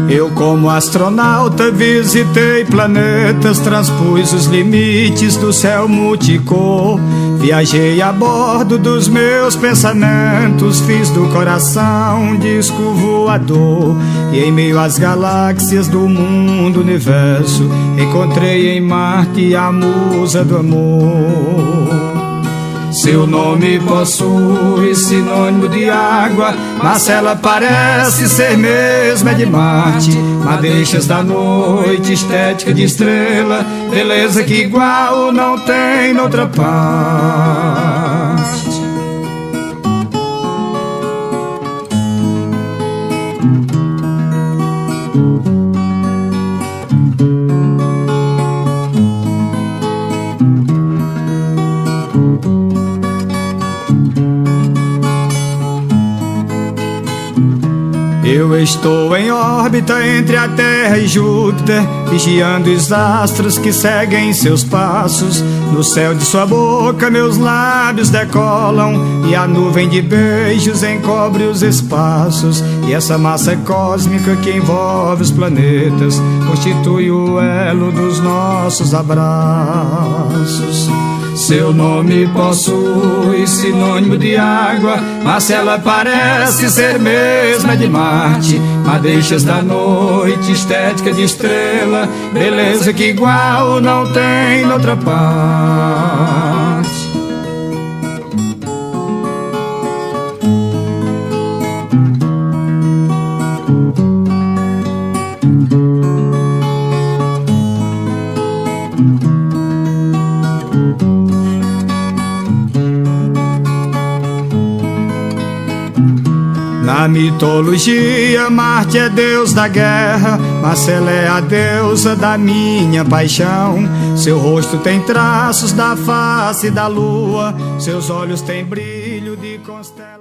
Eu, como astronauta, visitei planetas, transpus os limites do céu multicor. Viajei a bordo dos meus pensamentos, fiz do coração um disco voador. E em meio às galáxias do mundo universo, encontrei em Marte a musa do amor. Seu nome possui sinônimo de água, mas ela parece ser mesmo é de Marte. Madeixas da noite, estética de estrela, beleza que igual não tem noutra parte. Eu estou em órbita entre a Terra e Júpiter, vigiando os astros que seguem seus passos. No céu de sua boca meus lábios decolam, e a nuvem de beijos encobre os espaços. E essa massa cósmica que envolve os planetas constitui o elo dos nossos abraços. Seu nome possui sinônimo de água, mas ela parece ser mesma de Marte. Madeixas da noite, estética de estrela, beleza que igual não tem noutra parte. Na mitologia, Marte é deus da guerra, mas ela é a deusa da minha paixão. Seu rosto tem traços da face da lua, seus olhos têm brilho de constelação.